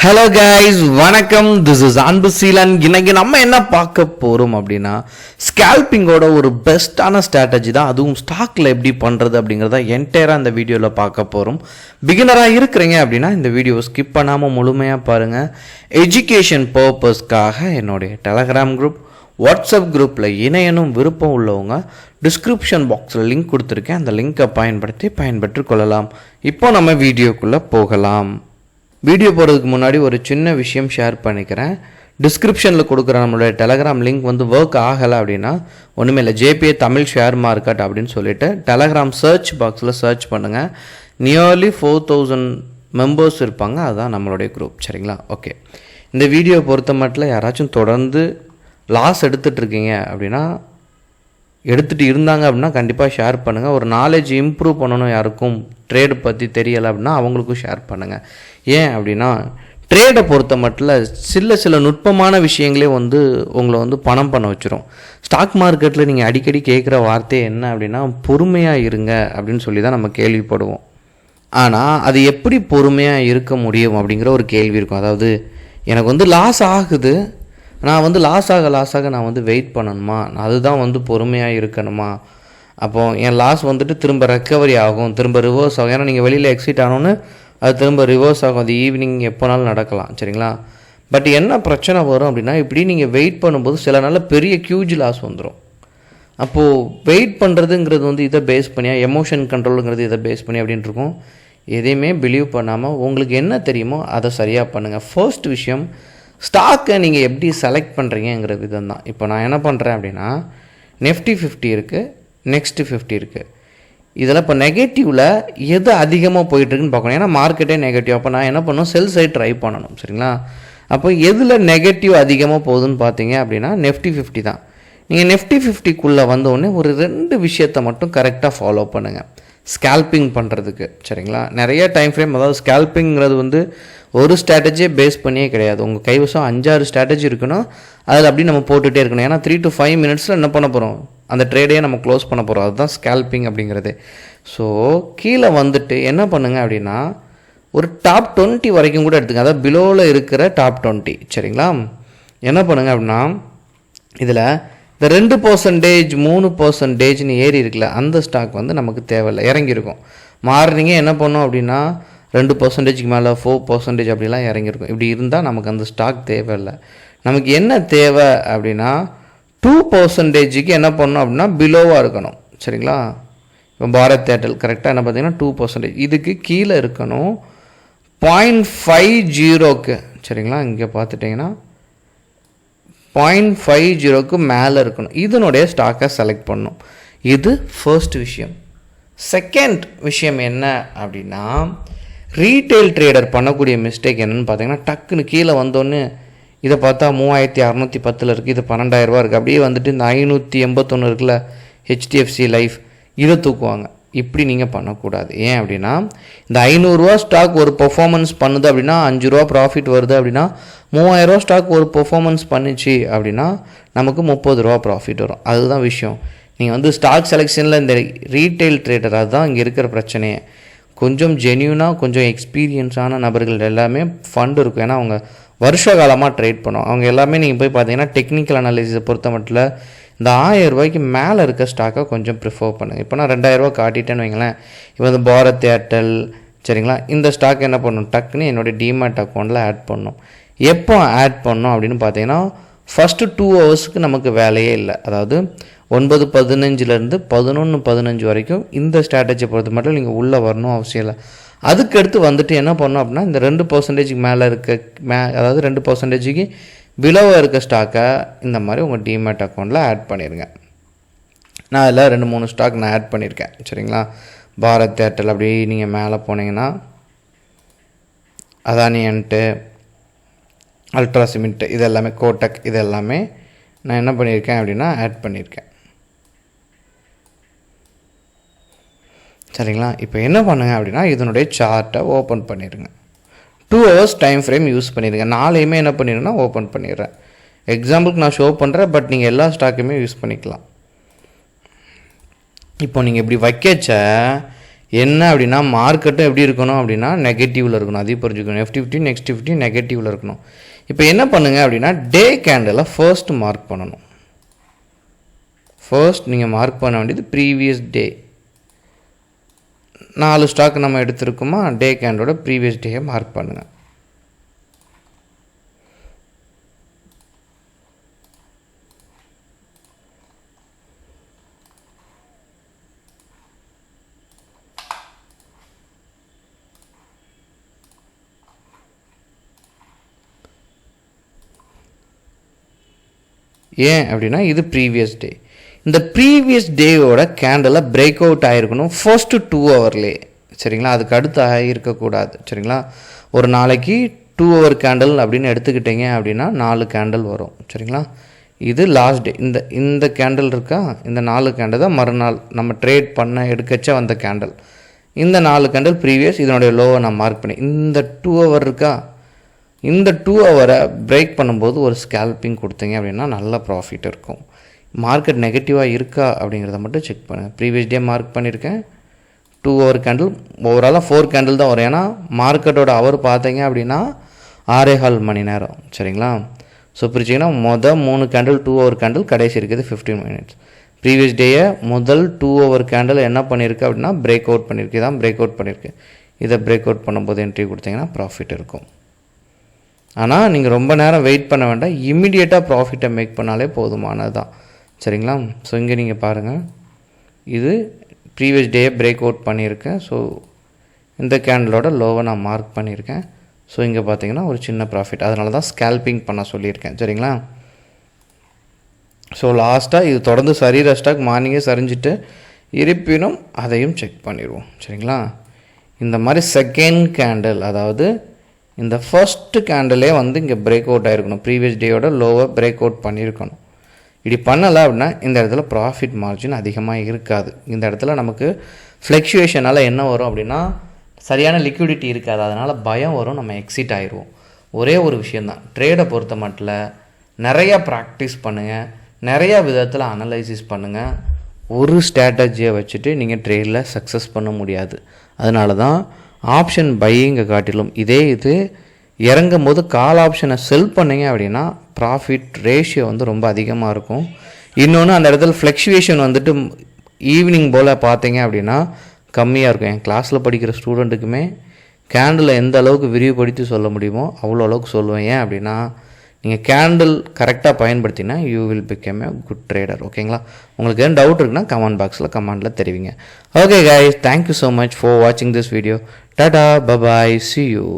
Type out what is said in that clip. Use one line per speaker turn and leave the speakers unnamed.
Hello guys, வணக்கம். This is அன்பு சீலன். இன்னைக்கு நம்ம என்ன பார்க்க போகிறோம் அப்படின்னா, ஸ்கேல்பிங்கோட ஒரு பெஸ்ட்டான ஸ்ட்ராட்டஜி தான், அதுவும் ஸ்டாக்கில் எப்படி பண்ணுறது அப்படிங்கிறத என்டையராக இந்த வீடியோவில் பார்க்க போகிறோம். பிகினராக இருக்கிறீங்க அப்படின்னா இந்த வீடியோ ஸ்கிப் பண்ணாமல் முழுமையாக பாருங்கள். எஜுகேஷன் பர்பஸ்க்காக என்னுடைய டெலகிராம் குரூப், வாட்ஸ்அப் குரூப்பில் இணையனும் விருப்பம் உள்ளவங்க டிஸ்கிரிப்ஷன் பாக்ஸில் லிங்க் கொடுத்துருக்கேன். அந்த லிங்கை பயன்பெற்று கொள்ளலாம். இப்போ நம்ம வீடியோக்குள்ளே போகலாம். வீடியோ போகிறதுக்கு முன்னாடி ஒரு சின்ன விஷயம் ஷேர் பண்ணிக்கிறேன். டிஸ்கிரிப்ஷனில் கொடுக்குற நம்மளுடைய டெலகிராம் லிங்க் ஒர்க் ஆகலை அப்படின்னா ஒன்றுமே இல்லை, ஜேபிஏ தமிழ் ஷேர் மார்க்கெட் அப்படின்னு சொல்லிட்டு டெலகிராம் சர்ச் பாக்ஸில் சர்ச் பண்ணுங்கள். நியர்லி 4000 மெம்பர்ஸ் இருப்பாங்க, அதுதான் நம்மளுடைய குரூப். சரிங்களா? ஓகே. இந்த வீடியோ பொறுத்த மட்டும் யாராச்சும் தொடர்ந்து லாஸ் எடுத்துகிட்ருக்கீங்க அப்படின்னா, எடுத்துகிட்டு இருந்தாங்க அப்படின்னா கண்டிப்பாக ஷேர் பண்ணுங்கள். ஒரு நாலேஜ் இம்ப்ரூவ் பண்ணணும், யாருக்கும் ட்ரேடு பற்றி தெரியலை அப்படின்னா அவங்களுக்கும் ஷேர் பண்ணுங்கள். ஏன் அப்படின்னா, ட்ரேடை பொறுத்த மட்டும் சில நுட்பமான விஷயங்களே உங்களை பணம் பண்ண வச்சிரும். ஸ்டாக் மார்க்கெட்டில் நீங்கள் அடிக்கடி கேட்குற வார்த்தை என்ன அப்படின்னா, பொறுமையாக இருங்க அப்படின்னு சொல்லி தான் நம்ம கேள்விப்படுவோம். ஆனால் அது எப்படி பொறுமையாக இருக்க முடியும் அப்படிங்கிற ஒரு கேள்வி இருக்கும். அதாவது எனக்கு லாஸ் ஆகுது, நான் லாஸ் ஆக நான் வெயிட் பண்ணணுமா, அதுதான் பொறுமையாக இருக்கணுமா, அப்போது என் லாஸ் திரும்ப ரெக்கவரி ஆகும், திரும்ப ரிவர்ஸ் ஆகும். ஏன்னா நீங்கள் வெளியில் எக்ஸிட் ஆனோன்னு அது திரும்ப ரிவர்ஸ் ஆகும். அது ஈவினிங் எப்போனாலும் நடக்கலாம். சரிங்களா? பட் என்ன பிரச்சனை வரும் அப்படின்னா, இப்படி நீங்கள் வெயிட் பண்ணும்போது சில நாளில் பெரிய ஹியூஜ் லாஸ் வந்துடும். அப்போது வெயிட் பண்ணுறதுங்கிறது இதை பேஸ் பண்ணியா, எமோஷன் கண்ட்ரோலுங்கிறது இதை பேஸ் பண்ணி அப்படின்ட்டு இருக்கும். எதையுமே பிலீவ் பண்ணாமல் உங்களுக்கு என்ன தெரியுமோ அதை சரியாக பண்ணுங்கள். ஃபர்ஸ்ட் விஷயம், ஸ்டாக்கை நீங்கள் எப்படி செலக்ட் பண்ணுறீங்கிற விதம் தான். இப்போ நான் என்ன பண்ணுறேன் அப்படின்னா, நிஃப்டி 50 இருக்குது, நெக்ஸ்ட்டு 50 இருக்குது. இதில் இப்போ நெகட்டிவில் எது அதிகமாக போயிட்டுருக்குன்னு பார்க்கணும். ஏன்னா மார்க்கெட்டே நெகட்டிவ். அப்போ நான் என்ன பண்ணணும், செல் சைட் ட்ரை பண்ணணும். சரிங்களா? அப்போ எதில் நெகட்டிவ் அதிகமாக போகுதுன்னு பார்த்தீங்க அப்படின்னா நிஃப்டி 50 தான். நீங்கள் நிஃப்டி 50க்குள்ளே வந்தோடனே ஒரு 2 விஷயத்தை மட்டும் கரெக்டாக ஃபாலோ பண்ணுங்கள் ஸ்கேல்பிங் பண்ணுறதுக்கு. சரிங்களா? நிறைய டைம் ஃப்ரேம், அதாவது ஸ்கேல்பிங்கிறது ஒரு ஸ்ட்ராட்டஜியை பேஸ் பண்ணியே கிடையாது. உங்கள் கைவசம் 5-6 ஸ்ட்ராட்டஜி இருக்கணும். அதில் அப்படி நம்ம போட்டுகிட்டே இருக்கணும். ஏன்னா 3 to 5 மினிட்ஸில் என்ன பண்ண போகிறோம், அந்த ட்ரேடையே நம்ம க்ளோஸ் பண்ண போகிறோம். அதுதான் ஸ்கேல்பிங் அப்படிங்கிறது. ஸோ கீழே என்ன பண்ணுங்கள் அப்படின்னா, ஒரு டாப் 20 வரைக்கும் கூட எடுத்துங்க. அதாவது பிலோவில் இருக்கிற டாப் 20. சரிங்களா? என்ன பண்ணுங்கள் அப்படின்னா, இதில் இந்த 2%, 3%ன்னு ஏறி இருக்குல்ல, அந்த ஸ்டாக் நமக்கு தேவையில்லை, இறங்கியிருக்கும். மார்னிங்கே என்ன பண்ணோம் அப்படின்னா 2%க்கு மேலே 4% அப்படிலாம் இறங்கியிருக்கும். இப்படி இருந்தால் நமக்கு அந்த ஸ்டாக் தேவையில்லை. நமக்கு என்ன தேவை அப்படின்னா, 2%க்கு என்ன பண்ணணும் அப்படின்னா பிலோவாக இருக்கணும். சரிங்களா? இப்போ பாரத் ஏர்டெல் கரெக்டாக என்ன பார்த்தீங்கன்னா 2%, இதுக்கு கீழே இருக்கணும். 0.50க்கு சரிங்களா, இங்கே பார்த்துட்டிங்கன்னா 0.50க்கு மேலே இருக்கணும். இதனுடைய ஸ்டாக்கை செலக்ட் பண்ணணும். இது ஃபர்ஸ்ட் விஷயம். செகண்ட் விஷயம் என்ன அப்படின்னா, ரீட்டைல் ட்ரேடர் பண்ணக்கூடிய மிஸ்டேக் என்னென்னு பார்த்தீங்கன்னா, டக்குன்னு கீழே வந்தோன்னு இதை பார்த்தா 3610 இருக்குது, இது 12,000 இருக்குது, அப்படியே இந்த 581 இருக்குல்ல ஹெச்டிஎஃப்சி லைஃப், இதை தூக்குவாங்க. இப்படி நீங்கள் பண்ணக்கூடாது. ஏன் அப்படின்னா, இந்த 500 ஸ்டாக் ஒரு பெர்ஃபார்மன்ஸ் பண்ணுது அப்படின்னா, 5 ரூபா ப்ராஃபிட் வருது அப்படின்னா, 3000 ஸ்டாக் ஒரு பெர்ஃபார்மன்ஸ் பண்ணிச்சு அப்படின்னா நமக்கு 30 ரூபா ப்ராஃபிட் வரும். அதுதான் விஷயம். நீங்கள் ஸ்டாக் செலெக்ஷனில் இந்த ரீட்டைல் ட்ரேடர், அதுதான் இங்கே இருக்கிற பிரச்சனையே. கொஞ்சம் ஜென்யூனாக கொஞ்சம் எக்ஸ்பீரியன்ஸான நபர்கள் எல்லாமே ஃபண்டு இருக்கும். ஏன்னா அவங்க வருஷ காலமாக ட்ரேட் பண்ணுவோம். அவங்க எல்லாமே நீங்கள் போய் பார்த்தீங்கன்னா டெக்னிக்கல் அனாலிசிஸை பொறுத்த மட்டும் இந்த 1000 ரூபாய்க்கு மேலே இருக்க ஸ்டாக்கை கொஞ்சம் ப்ரிஃபர் பண்ணுங்கள். இப்போ நான் 2000 ரூபா காட்டிட்டேன்னு வைங்களேன். இப்போ பாரத் ஏர்டெல், சரிங்களா, இந்த ஸ்டாக் என்ன பண்ணணும், டக்குன்னு என்னுடைய டிமேட் அக்கௌண்ட்டில் ஆட் பண்ணணும். எப்போ ஆட் பண்ணணும் அப்படின்னு பார்த்தீங்கன்னா, ஃபஸ்ட்டு 2 ஹவர்ஸுக்கு நமக்கு வேலையே இல்லை. அதாவது 9:15 11:15 வரைக்கும் இந்த ஸ்ட்ராட்டஜியை பொறுத்த மட்டும் நீங்கள் உள்ளே வரணும் அவசியம் இல்லை. அதுக்கடுத்து என்ன பண்ணணும் அப்படின்னா, இந்த 2%க்கு மேலே அதாவது 2%க்கு பிலோவாக இருக்க ஸ்டாக்கை இந்த மாதிரி உங்கள் டிமேட் அக்கௌண்ட்டில் ஆட் பண்ணிடுங்க. நான் அதில் 2-3 ஸ்டாக் நான் ஆட் பண்ணியிருக்கேன். சரிங்களா? பாரத் ஏர்டெல், அப்படி நீங்கள் மேலே போனீங்கன்னா அதானி என்ட்டு, அல்ட்ரா சிமெண்ட், இது எல்லாமே கோட்டக், இது எல்லாமே நான் என்ன பண்ணியிருக்கேன் அப்படின்னா ஆட் பண்ணியிருக்கேன். சரிங்களா? இப்போ என்ன பண்ணுங்க அப்படின்னா, இதனுடைய சார்ட்டை ஓப்பன் பண்ணிடுங்க. 2 ஹவர்ஸ் டைம் ஃப்ரேம் யூஸ் பண்ணிடுங்க. நாளையுமே என்ன பண்ணிடுங்கன்னா ஓப்பன் பண்ணிடுறேன். எக்ஸாம்பிளுக்கு நான் ஷோ பண்ணுறேன், பட் நீங்கள் எல்லா ஸ்டாக்குமே யூஸ் பண்ணிக்கலாம். இப்போ நீங்கள் இப்படி வைக்கச்ச என்ன அப்படின்னா மார்க்கெட்டும் எப்படி இருக்கணும் அப்படின்னா நெகட்டிவில் இருக்கணும், அதையும் புரிஞ்சுக்கணும். F50 நெக்ஸ்ட் 50 நெகட்டிவில் இருக்கணும். இப்போ என்ன பண்ணுங்கள் அப்படின்னா டே கேண்டிலை ஃபர்ஸ்ட் மார்க் பண்ணணும். ஃபர்ஸ்ட் நீங்கள் மார்க் பண்ண வேண்டியது ப்ரீவியஸ் டே. 4 ஸ்டாக் நம்ம எடுத்துருக்கோமா, டே கேண்டோட ப்ரீவியஸ் டேயை மார்க் பண்ணுங்கள். ஏன் அப்படின்னா இது ப்ரீவியஸ் டே. இந்த ப்ரீவியஸ் டேயோட கேண்டலை பிரேக் அவுட் ஆகிருக்கணும் ஃபர்ஸ்ட்டு 2 ஹவர்லேயே, சரிங்களா. அதுக்கு அடுத்து ஆகியிருக்கக்கூடாது, சரிங்களா. ஒரு நாளைக்கு 2 ஹவர் கேண்டல் அப்படின்னு எடுத்துக்கிட்டீங்க அப்படின்னா 4 கேண்டல் வரும், சரிங்களா. இது லாஸ்ட் டே. இந்த கேண்டல் இருக்கா, இந்த 4 கேண்டல் தான் மறுநாள் நம்ம ட்ரேட் பண்ண எடுக்கச்சா வந்த கேண்டல். இந்த 4 கேண்டல் ப்ரீவியஸ், இதனுடைய லோவை நான் மார்க் பண்ணி இந்த 2 ஹவர் இருக்கா, இந்த 2 ஹவரை பிரேக் பண்ணும்போது ஒரு ஸ்கேல்பிங் கொடுத்தீங்க அப்படின்னா நல்ல ப்ராஃபிட் இருக்கும். மார்க்கெட் நெகட்டிவாக இருக்கா அப்படிங்கிறத மட்டும் செக் பண்ணுங்கள். ப்ரீவியஸ் டே மார்க் பண்ணியிருக்கேன். 2 ஹவர் கேண்டில், ஓவராலாக 4 கேண்டில் தான் வரும். ஏன்னா மார்க்கெட்டோட ஹவர் பார்த்தீங்க அப்படின்னா 6.25 மணி நேரம், சரிங்களா. ஸோ பிரிச்சிங்கன்னா 3 கேண்டில் 2 ஹவர் கேண்டில், கடைசி இருக்குது 15 மினிட்ஸ். ப்ரீவியஸ் டேயை முதல் 2 ஹவர் கேண்டில் என்ன பண்ணியிருக்கு அப்படின்னா பிரேக் அவுட் பண்ணியிருக்கு, இதான் பிரேக் அவுட் பண்ணியிருக்கு. இதை பிரேக் அவுட் பண்ணும்போது என்ட்ரி கொடுத்தீங்கன்னா ப்ராஃபிட் இருக்கும். ஆனால் நீங்கள் ரொம்ப நேரம் வெயிட் பண்ண வேண்டாம், இம்மிடியேட்டாக ப்ராஃபிட்டை மேக் பண்ணாலே போதுமானது தான், சரிங்களா. ஸோ இங்கே நீங்கள் பாருங்கள், இது ப்ரீவியஸ் டேயை பிரேக் அவுட் பண்ணியிருக்கேன். ஸோ இந்த கேண்டலோட லோவை நான் மார்க் பண்ணியிருக்கேன். ஸோ இங்கே பார்த்தீங்கன்னா ஒரு சின்ன ப்ராஃபிட், அதனால தான் ஸ்கேல்பிங் பண்ண சொல்லியிருக்கேன், சரிங்களா. ஸோ லாஸ்ட்டாக இது தொடர்ந்து சரிகிற ஸ்டாக் மார்னிங்கே சரிஞ்சிட்டு இருப்பினும் அதையும் செக் பண்ணிடுவோம், சரிங்களா. இந்த மாதிரி செகண்ட் கேண்டில், அதாவது இந்த ஃபர்ஸ்ட் கேண்டிலே வந்து இங்கே பிரேக் அவுட் ஆகிருக்கணும், ப்ரீவியஸ் டேயோட லோவை பிரேக் அவுட் பண்ணியிருக்கணும். இப்படி பண்ணலை அப்படின்னா இந்த இடத்துல ப்ராஃபிட் மார்ஜின் அதிகமாக இருக்காது. இந்த இடத்துல நமக்கு ஃப்ளக்சுவேஷனால் என்ன வரும் அப்படின்னா சரியான லிக்விடிட்டி இருக்காது, அதனால் பயம் வரும், நம்ம எக்ஸிட் ஆகிடுவோம். ஒரே ஒரு விஷயந்தான், ட்ரேடை பொறுத்த மட்டும் நிறையா ப்ராக்டிஸ் பண்ணுங்கள், நிறையா விதத்தில் அனலைசிஸ் பண்ணுங்கள். ஒரு ஸ்ட்ராட்டஜியை வச்சுட்டு நீங்கள் ட்ரேடில் சக்ஸஸ் பண்ண முடியாது. அதனால தான் ஆப்ஷன் பையிங்கை காட்டிலும் இது இறங்கும் போது கால் ஆப்ஷனை செல் பண்ணிங்க அப்படின்னா ப்ராஃபிட் ரேஷியோ வந்து ரொம்ப அதிகமாக இருக்கும். இன்னொன்று அந்த இடத்துல ஃப்ளக்சுவேஷன் வந்துட்டு ஈவினிங் போல் பார்த்தீங்க அப்படின்னா கம்மியாக இருக்கும். என் கிளாஸில் படிக்கிற ஸ்டூடெண்ட்டுக்குமே கேண்டில் எந்த அளவுக்கு விரிவுபடுத்தி சொல்ல முடியுமோ அவ்வளோ அளவுக்கு சொல்லுவேன். ஏன் அப்படின்னா நீங்கள் கேண்டில் கரெக்டாக பயன்படுத்தினா you will become a good trader, ஓகேங்களா. உங்களுக்கு எதுவும் டவுட் இருக்குன்னா கமெண்ட் பாக்ஸில் கமெண்டில் தெரிவிங்க. Okay guys, thank you so much for வாட்சிங் this video. Tata, bye bye, see you.